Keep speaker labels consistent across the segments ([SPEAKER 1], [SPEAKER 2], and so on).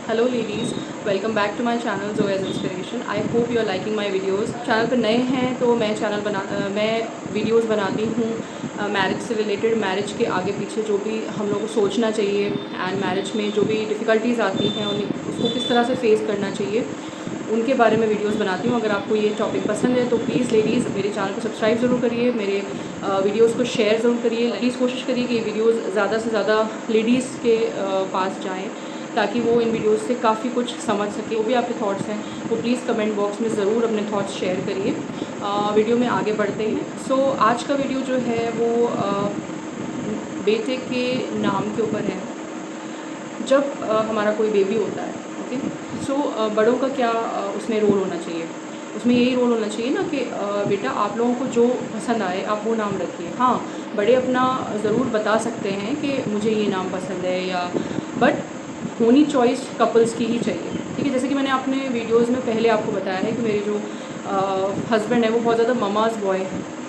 [SPEAKER 1] Hello ladies, welcome back to my channel Zoya's inspiration. I hope you are liking my videos. Channel पर नए हैं तो मैं videos बनाती हूँ मैरिज से रिलेटेड, मैरिज के आगे पीछे जो भी हम लोग को सोचना चाहिए एंड मैरिज में जो भी डिफ़िकल्टीज़ आती हैं उन्हें उसको किस तरह से फेस करना चाहिए उनके बारे में वीडियोस बनाती हूँ। अगर आपको ये टॉपिक पसंद है तो प्लीज़ लेडीज़ मेरे चैनल को सब्सक्राइब ज़रूर करिए, मेरे वीडियोस को शेयर ज़रूर करिए। प्लीज़ कोशिश करिए कि ये वीडियोस ज़्यादा से ज़्यादा लेडीज़ के पास जाएँ ताकि वो इन वीडियोस से काफ़ी कुछ समझ सके। वो भी आपके थॉट्स हैं वो प्लीज़ कमेंट बॉक्स में ज़रूर अपने थॉट्स शेयर करिए। वीडियो में आगे बढ़ते हैं। सो आज का वीडियो जो है वो बेटे के नाम के ऊपर है। जब हमारा कोई बेबी होता है, ओके, सो बड़ों का क्या उसमें रोल होना चाहिए? उसमें यही रोल होना चाहिए ना कि बेटा आप लोगों को जो पसंद आए आप वो नाम रखिए। हाँ, बड़े अपना ज़रूर बता सकते हैं कि मुझे ये नाम पसंद है या, बट होनी चॉइस कपल्स की ही चाहिए, ठीक है। जैसे कि मैंने अपने वीडियोस में पहले आपको बताया है कि मेरे जो हस्बैंड है वो बहुत ज़्यादा ममाज़ बॉय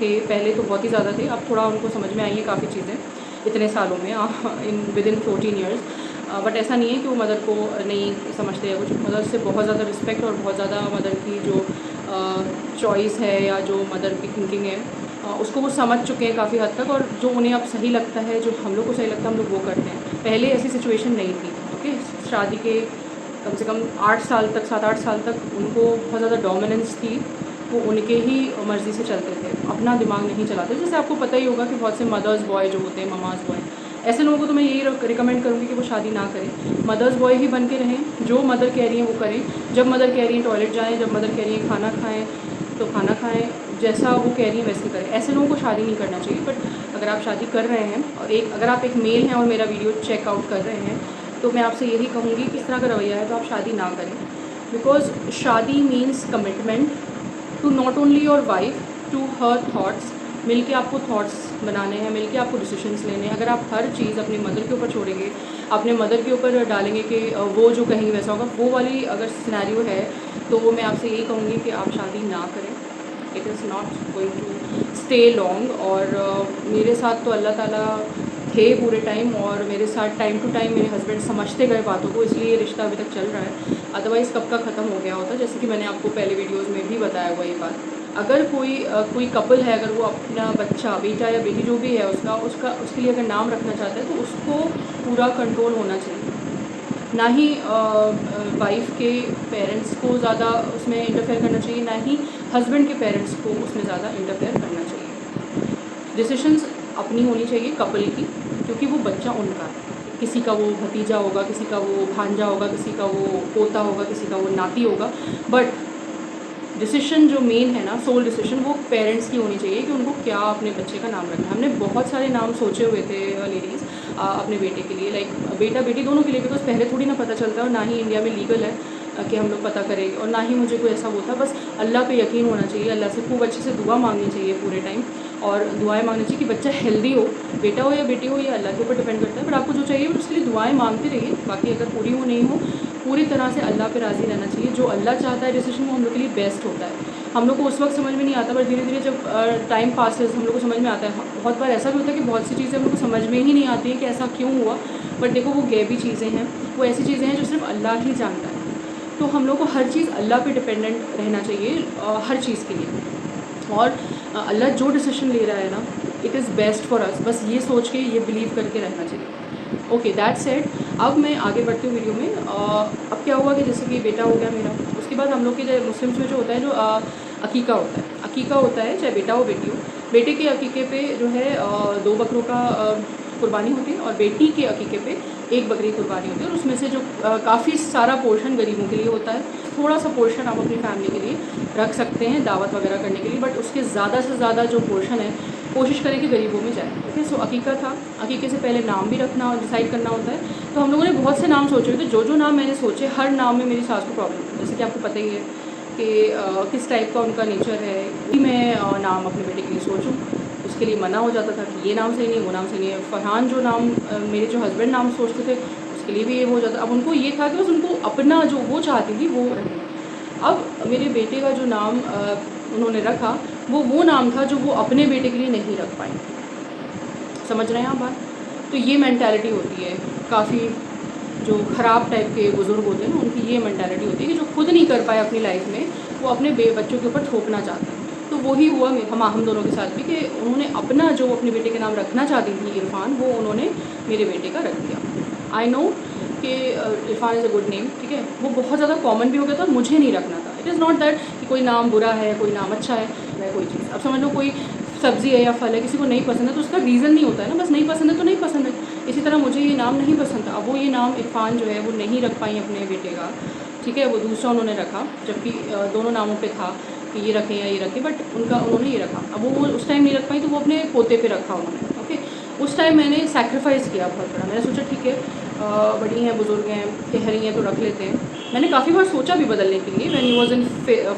[SPEAKER 1] थे। पहले तो बहुत ही ज़्यादा थे, अब थोड़ा उनको समझ में आई है काफ़ी चीज़ें इतने सालों में, विद इन 14 ईयर्स। बट ऐसा नहीं है कि वो मदर को नहीं समझते हैं। कुछ मदर से बहुत ज़्यादा रिस्पेक्ट और बहुत ज़्यादा मदर की जो चॉइस है या जो मदर की थिंकिंग है उसको वो समझ चुके हैं काफ़ी हद तक, और जो उन्हें अब सही लगता है, जो हम लोग को सही लगता है, हम लोग वो करते हैं। पहले ऐसी सिचुएशन नहीं थी, ओके। शादी के कम से कम 8 साल तक, 7-8 साल तक उनको बहुत ज़्यादा डोमिनेंस थी। वो उनके ही मर्ज़ी से चलते थे, अपना दिमाग नहीं चलाते। जैसे आपको पता ही होगा कि बहुत से मदर्स बॉय जो होते हैं, ममाज़ बॉय, ऐसे लोगों को तो मैं यही रिकमेंड करूँगी कि वो शादी ना करें। मदर्स बॉय ही बन के रहें, जो मदर कह रही हैं वो करें। जब मदर कह रही हैं टॉयलेट जाएँ, जब मदर कह रही हैं खाना खाएँ तो खाना खाएँ, जैसा वो कह रही हैं वैसे करें। ऐसे लोगों को शादी नहीं करना चाहिए। बट अगर आप शादी कर रहे हैं और अगर आप एक मेल हैं और मेरा वीडियो चेकआउट कर रहे हैं तो मैं आपसे यही कहूँगी कि इस तरह का रवैया है तो आप शादी ना करें। बिकॉज शादी means commitment to not only your wife, to her thoughts. मिलके आपको थॉट्स बनाने हैं, मिलके आपको डिसीजंस लेने हैं। अगर आप हर चीज़ अपनी मदर के ऊपर छोड़ेंगे, अपने मदर के ऊपर डालेंगे कि वो जो कहेंगे वैसा होगा, वो वाली अगर सिनेरियो है तो मैं आपसे यही कहूँगी कि आप शादी ना करें। It is not going to stay long. और मेरे साथ तो अल्लाह ताला थे पूरे टाइम, और मेरे साथ टाइम टू टाइम मेरे हस्बैंड समझते गए बातों को, इसलिए ये रिश्ता अभी तक चल रहा है। अदरवाइज़ कब का ख़त्म हो गया होता। जैसे कि मैंने आपको पहले वीडियोज़ में भी बताया हुआ ये बात। अगर कोई कपल है, अगर वो अपना बच्चा, बेटा या बेटी जो भी है उसके लिए अगर नाम रखना चाहता है तो उसको पूरा कंट्रोल होना चाहिए। ना ही वाइफ के पेरेंट्स को ज़्यादा उसमें इंटरफेयर करना चाहिए, ना ही हस्बैंड के पेरेंट्स को उसमें ज़्यादा इंटरफेयर करना चाहिए। डिसीशंस अपनी होनी चाहिए कपल की, क्योंकि वो बच्चा उनका है। किसी का वो भतीजा होगा, किसी का वो भांजा होगा, किसी का वो पोता होगा, किसी का वो नाती होगा, बट डिसीशन जो मेन है ना, सोल डिसीशन, वो पेरेंट्स की होनी चाहिए कि उनको क्या अपने बच्चे का नाम रखना है। हमने बहुत सारे नाम सोचे हुए थे लेडीज़ अपने बेटे के लिए, लाइक बेटा बेटी दोनों के लिए, बिकॉज पहले थोड़ी ना पता चलता है और ना ही इंडिया में लीगल है कि हम लोग पता करेंगे, और ना ही मुझे कोई ऐसा होता। बस अल्लाह पे यकीन होना चाहिए, अल्लाह से खूब अच्छे से दुआ मांगनी चाहिए पूरे टाइम, और दुआएं मांगनी चाहिए कि बच्चा हेल्दी हो। बेटा हो या बेटी हो, ये अल्लाह के ऊपर डिपेंड करता है, बट आपको जो चाहिए उसके लिए दुआएं मांगते रहिए। बाकी अगर पूरी हो नहीं हो, पूरी तरह से अल्लाह पे राज़ी रहना चाहिए। जो अल्लाह चाहता है डिसीजन, वो हम लोग के लिए बेस्ट होता है। हम लोग को उस वक्त समझ में नहीं आता, पर धीरे धीरे जब टाइम पासेस हम लोग को समझ में आता है। बहुत बार ऐसा भी होता है कि बहुत सी चीज़ें हम लोग को समझ में ही नहीं आती है कि ऐसा क्यों हुआ, बट देखो वो गैबी चीज़ें हैं, वो ऐसी चीज़ें हैं जो सिर्फ अल्लाह ही जानता है। तो हम लोग को हर चीज़ अल्लाह पे डिपेंडेंट रहना चाहिए हर चीज़ के लिए। और अल्लाह जो डिसीजन ले रहा है ना, it is best for us, बस ये सोच के, ये बिलीव करके रहना चाहिए। ओके, दैट सेड, अब मैं आगे बढ़ती हूँ वीडियो में। अब क्या हुआ कि जैसे कि बेटा हो गया मेरा, उसके बाद हम लोग के जो मुस्लिम्स में जो होता है, जो अकीका होता है। अकीका होता है, चाहे बेटा हो बेटी हो। बेटे के अकीके पे जो है 2 बकरों का कुर्बानी होती है, और बेटी के अकीके पे 1 बकरी कुर्बानी होती है। और उसमें से जो काफ़ी सारा पोर्शन गरीबों के लिए होता है, थोड़ा सा पोर्शन आप अपनी फैमिली के लिए रख सकते हैं दावत वगैरह करने के लिए, बट उसके ज़्यादा से ज़्यादा जो पोर्शन है कोशिश करें कि गरीबों में जाए। ओके, सो अकीका था। अकीके से पहले नाम भी रखना और डिसाइड करना होता है। तो हम लोगों ने बहुत से नाम सोचे हुए थे। जो नाम मैंने सोचे, हर नाम में मेरी सास को प्रॉब्लम थी। जैसे कि आपको पता ही है कि किस टाइप का उनका नेचर है कि मैं नाम अपने बेटे के लिए सोचूं, उसके लिए मना हो जाता था कि ये नाम सही नहीं, वो नाम सही नहीं है। फ़रहान जो नाम मेरे जो हस्बैंड नाम सोचते थे उसके लिए भी ये हो जाता। अब उनको ये था कि बस उनको अपना जो वो चाहती थी वो रहे। अब मेरे बेटे का जो नाम उन्होंने रखा, वो नाम था जो वो अपने बेटे के लिए नहीं रख पाए। समझ रहे हैं आप बात? तो ये मेंटालिटी होती है काफ़ी जो ख़राब टाइप के बुज़ुर्ग होते हैं ना, उनकी ये मेंटालिटी होती है कि जो खुद नहीं कर पाए अपनी लाइफ में, वो अपने बच्चों के ऊपर थोपना चाहते हैं। तो वही हुआ हम दोनों के साथ भी कि उन्होंने अपना जो अपने बेटे के नाम रखना चाहती थी इरफान, वो उन्होंने मेरे बेटे का रख दिया। आई नो कि Irfan is a good name, ठीक है, वो बहुत ज़्यादा कॉमन भी हो गया था और मुझे नहीं रखना था। इट इज़ नॉट दैट कि कोई नाम बुरा है, कोई नाम अच्छा है, वह कोई चीज़। अब समझ लो कोई सब्ज़ी है या फल है, किसी को नहीं पसंद है तो उसका रीज़न नहीं होता है ना, बस नहीं पसंद है तो नहीं पसंद है। इसी तरह मुझे ये नाम नहीं पसंद था, अब वो ये नाम इरफान जो है वो नहीं रख पाई अपने बेटे का, ठीक है, वो दूसरा उन्होंने रखा, जबकि दोनों नामों पे था कि ये रखें या ये रखें, बट उन्होंने ये रखा। अब वो उस टाइम नहीं रख पाई तो वो अपने पोते पे रखा उन्होंने, ओके। उस टाइम मैंने सैक्रिफाइस किया बहुत बड़ा। मैंने सोचा ठीक है, बड़ी हैं, बुज़ुर्ग हैं, कह रही हैं तो रख लेते हैं। मैंने काफ़ी बार सोचा भी बदलने के लिए, when he was in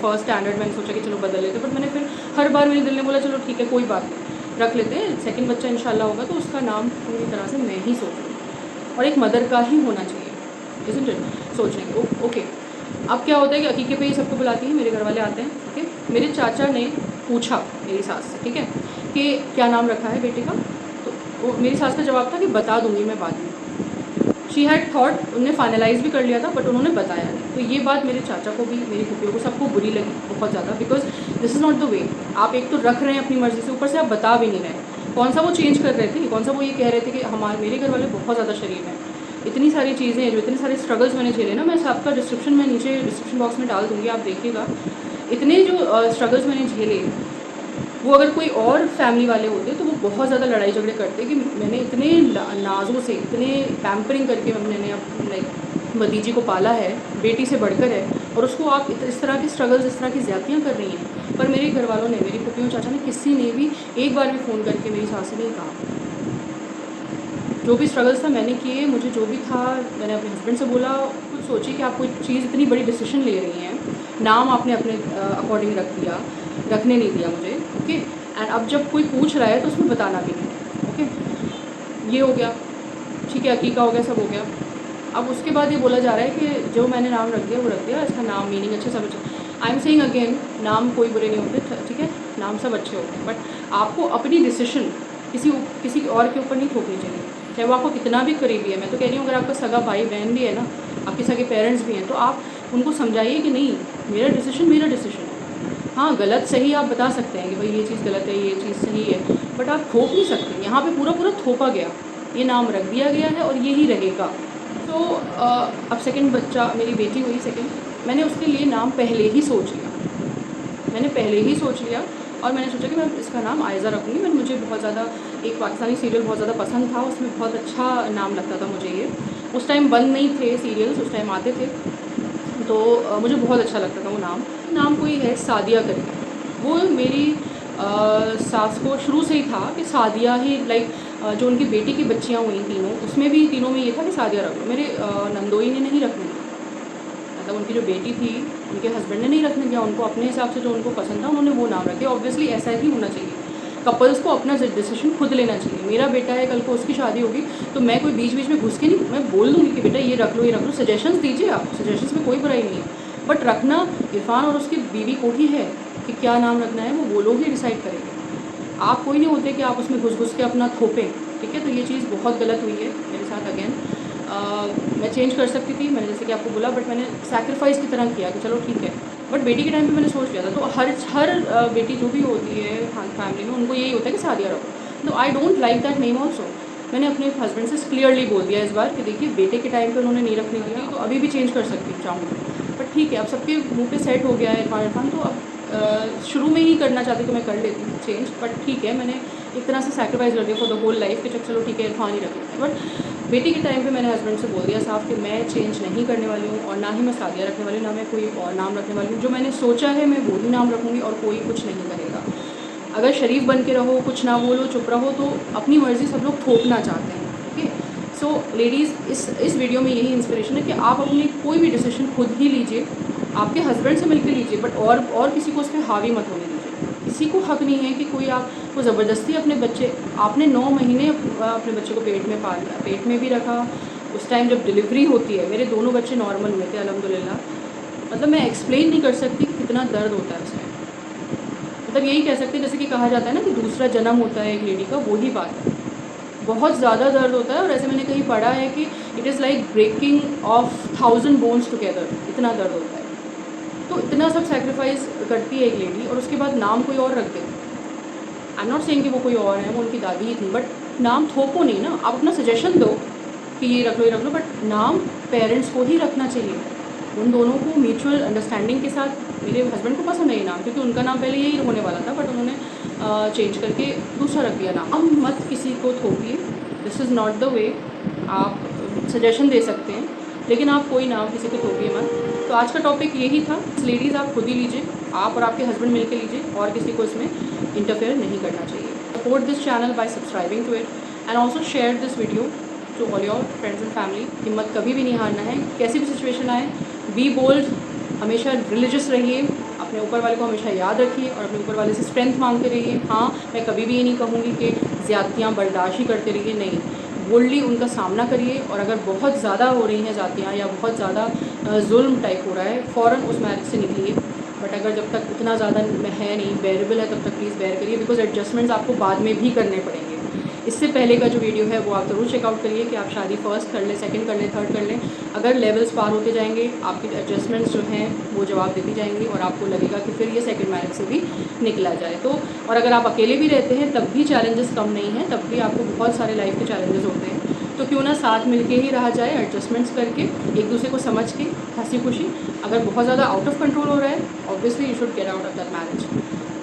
[SPEAKER 1] first standard मैंने सोचा कि चलो बदल लेते, बट मैंने फिर हर बार मेरे दिल ने बोला चलो ठीक है, कोई बात नहीं, रख लेते हैं। सेकंड बच्चा इंशाल्लाह होगा तो उसका नाम पूरी तरह से मैं ही सोचूँगी और एक मदर का ही होना चाहिए, इज़न्ट इट? सोचने के ओके। अब क्या होता है कि अकीके पे ही सबको बुलाती हैं, मेरे घर वाले आते हैं, ठीक है। मेरे चाचा ने पूछा मेरी सास से, ठीक है, कि क्या नाम रखा है बेटे का, तो मेरी सास का जवाब था कि बता दूँगी मैं बाद में। शी हैड थॉट, उन्होंने फाइनलाइज़ भी कर लिया था बट उन्होंने बताया नहीं। तो ये बात मेरे चाचा को भी, मेरी फूफियों को, सबको बुरी लगी बहुत ज़्यादा, because this is not the way. आप एक तो रख रहे हैं अपनी मर्ज़ी से, ऊपर से आप बता भी नहीं रहे। कौन सा वो चेंज कर रहे थे, कौन सा वो ये कह रहे थे कि मेरे घर वाले बहुत ज़्यादा शरीफ हैं। इतनी सारी चीज़ें हैं, जो इतने सारे स्ट्रगल्स मैंने झेले ना, मैं सबका डिस्क्रिप्शन में नीचे डिस्क्रिप्शन बॉक्स में डाल दूँगी, आप देखिएगा। इतने जो स्ट्रगल्स मैंने झेले, वो अगर कोई और फैमिली वाले होते तो वो बहुत ज़्यादा लड़ाई झगड़े करते कि मैंने इतने नाज़ों से, इतने पैम्परिंग करके मैंने लाइक भतीजी को पाला है, बेटी से बढ़कर है, और उसको आप इस तरह के स्ट्रगल्स, इस तरह की ज़्यादतियाँ कर रही हैं। पर मेरे घर वालों ने, मेरी फूफियों चाचा ने, किसी ने भी एक बार भी फ़ोन करके मेरी सास से नहीं कहा। जो भी स्ट्रगल्स था मैंने किए, मुझे जो भी था मैंने अपने हस्बैंड से बोला। खुद सोचिए कि आप कोई चीज़, इतनी बड़ी डिसीजन ले रही हैं, नाम आपने अपने अकॉर्डिंग रख दिया, रखने नहीं दिया मुझे, ओके। एंड अब जब कोई पूछ रहा है तो उसमें बताना भी नहीं, ओके। ये हो गया, ठीक है, अकीका हो गया, सब हो गया। अब उसके बाद ये बोला जा रहा है कि जो मैंने नाम रख दिया वो रख दिया, इसका नाम मीनिंग अच्छे सब अच्छे। आई एम सेइंग अगेन, नाम कोई बुरे नहीं होते, ठीक है, नाम सब अच्छे होते हैं, बट आपको अपनी डिसीजन किसी और के ऊपर नहीं थोपनी चाहिए, चाहे वो आपको कितना भी करीबी है। मैं तो कह रही हूँ, अगर आपका सगा भाई बहन भी है ना, आपके सगे पेरेंट्स भी हैं, तो आप उनको समझाइए कि नहीं, मेरा डिसीजन है। हाँ, गलत सही आप बता सकते हैं कि भाई ये चीज़ गलत है, ये चीज़ सही है, बट आप थोप नहीं सकते। यहाँ पे पूरा थोपा गया, ये नाम रख दिया गया है और ये ही रहेगा। तो अब सेकंड बच्चा, मेरी बेटी हुई सेकंड, मैंने उसके लिए नाम पहले ही सोच लिया और मैंने सोचा कि मैं इसका नाम आयज़ा रखूँगी। मुझे बहुत ज़्यादा एक पाकिस्तानी सीरियल बहुत ज़्यादा पसंद था, उसमें बहुत अच्छा नाम लगता था मुझे ये। उस टाइम बंद नहीं थे सीरियल्स, उस टाइम आते थे, तो मुझे बहुत अच्छा लगता था वो नाम कोई है सादिया करके। वो मेरी सास को शुरू से ही था कि सादिया ही, लाइक जो उनकी बेटी की बच्चियाँ हुई तीनों, उसमें भी तीनों में ये था कि सादिया रख लो। मेरे नंदोई ने नहीं रखने दिया, मतलब उनकी जो बेटी थी, उनके हस्बैंड ने नहीं रखने दिया, उनको अपने हिसाब से जो उनको पसंद था उन्होंने वो नाम रखे। ऑब्वियसली ऐसा ही होना चाहिए, कपल्स को अपना डिसीजन खुद लेना चाहिए। मेरा बेटा है, कल को उसकी शादी होगी तो मैं कोई बीच में घुस के नहीं, मैं बोल दूँगी कि बेटा ये रख लो, सजेशंस दीजिए आप, सजेशंस में कोई बुराई नहीं है, बट रखना इरफान और उसकी बीवी को ही है कि क्या नाम रखना है, वो लोग ही डिसाइड करेंगे। आप कोई नहीं होते कि आप उसमें घुस के अपना थोपें, ठीक है। तो ये चीज़ बहुत गलत हुई है मेरे साथ। अगेन मैं चेंज कर सकती थी, मैंने जैसे कि आपको बोला, बट मैंने सैक्रिफाइस की तरह किया कि चलो ठीक है। बट बेटी के टाइम पे मैंने सोच लिया था, तो हर बेटी जो भी होती है फैमिली में, उनको यही होता है कि सादिया रखो। तो I don't like that name also. मैंने अपने हस्बैंड से क्लियरली बोल दिया इस बार कि देखिए, बेटे के टाइम पे उन्होंने नहीं रखने दिया, तो अभी भी चेंज कर सकती हूँ चाहूँगी, बट ठीक है, अब सबके मुँह पे सेट हो गया है इरफान, तो अब शुरू में ही करना चाहती तो मैं कर लेती हूँ चेंज, बट ठीक है, मैंने एक तरह से सैक्रिफाइस कर दिया फॉर द होल लाइफ कि चलो ठीक है, इरफान ही रख लेते हैं। बट बेटी के टाइम पे मैंने हस्बैंड से बोल दिया साफ कि मैं चेंज नहीं करने वाली हूँ, और ना ही मैं सादिया रखने वाली हूँ, ना मैं कोई और नाम रखने वाली हूँ। जो मैंने सोचा है मैं वो ही नाम रखूँगी और कोई कुछ नहीं करेगा। अगर शरीफ बन के रहो, कुछ ना बोलो, चुप रहो, तो अपनी मर्ज़ी सब लोग थोपना चाहते हैं, ठीक है। सो लेडीज़, इस वीडियो में यही इंस्पिरेशन है कि आप अपनी कोई भी डिसीजन खुद ही लीजिए, आपके हस्बैंड से मिलकर लीजिए, बट और किसी को उस पर हावी मत होने दीजिए। किसी को हक नहीं है कि कोई आपको ज़बरदस्ती अपने बच्चे, आपने 9 महीने अपने बच्चे को पेट में पाला, पेट में भी रखा। उस टाइम जब डिलीवरी होती है, मेरे दोनों बच्चे नॉर्मल हुए थे अल्हम्दुलिल्लाह, मतलब मैं एक्सप्लेन नहीं कर सकती कि कितना दर्द होता है उसमें। मतलब यही कह सकते हैं, जैसे कि कहा जाता है ना कि दूसरा जन्म होता है एक लेडी का, वही बात है। बहुत ज़्यादा दर्द होता है, और ऐसे मैंने कहीं पढ़ा है कि it is like breaking of 1000 bones together, इतना दर्द होता है। तो इतना सब सेक्रीफाइस करती है एक लेडी, और उसके बाद नाम कोई और रख दे। आई एम नॉट सेइंग कि वो कोई और है, वो उनकी दादी ही थी, बट नाम थोपो नहीं ना। आप अपना सजेशन दो कि ये रख लो, ये रख लो, बट नाम पेरेंट्स को ही रखना चाहिए। उन दोनों को म्यूचुअल अंडरस्टैंडिंग के साथ, मेरे हस्बैंड को पसंद है ये नाम, क्योंकि उनका नाम पहले यही होने वाला था, बट उन्होंने चेंज करके दूसरा रख दिया नाम। हम मत किसी को थोपिए, this is not the way. आप सजेशन दे सकते हैं, लेकिन आप कोई नाम किसी को थोपिए मत। तो आज का टॉपिक यही था। लेडीज़ आप खुद ही लीजिए, आप और आपके हस्बैंड मिलकर लीजिए, और किसी को इसमें इंटरफेयर नहीं करना चाहिए। Support this channel by subscribing to it, and also share this video to all your friends and family. हिम्मत कभी भी नहीं हारना है, कैसी भी सिचुएशन आए। बी बोल्ड, हमेशा रिलीजियस रहिए, अपने ऊपर वाले को हमेशा याद रखिए, और अपने ऊपर वाले से स्ट्रेंथ मांगते रहिए। हाँ, मैं कभी भी ये नहीं कहूँगी कि ज़्यादतियाँ बर्दाश्त ही करते रहिए, नहीं, बोल्डली उनका सामना करिए। और अगर बहुत ज़्यादा हो रही हैं ज़्यादतियाँ, या बहुत ज़्यादा जुल्म टाइप हो रहा है, फ़ौरन उस मैरिज से निकलिए। बट अगर जब तक उतना ज़्यादा है नहीं, बेरेबल है, तब तक प्लीज़ बेयर करिए, बिकॉज एडजस्टमेंट्स आपको बाद में भी करने पड़ेंगे। इससे पहले का जो वीडियो है वो आप ज़रूर चेकआउट करिए कि आप शादी फर्स्ट कर लें, सेकंड कर लें, थर्ड कर लें। अगर लेवल्स पार होते जाएंगे, आपके एडजस्टमेंट्स जो हैं वो जवाब देती जाएंगी, और आपको लगेगा कि फिर ये सेकंड मैरिज से भी निकला जाए। तो और अगर आप अकेले भी रहते हैं तब भी चैलेंजेस कम नहीं हैं, तब भी आपको बहुत सारे लाइफ के चैलेंजेस होते हैं। तो क्यों ना साथ मिलके ही रहा जाए, एडजस्टमेंट्स करके, एक दूसरे को समझ के, हंसी खुशी। अगर बहुत ज़्यादा आउट ऑफ कंट्रोल हो रहा है, obviously you should get out of that marriage.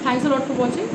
[SPEAKER 1] Thanks a lot for watching.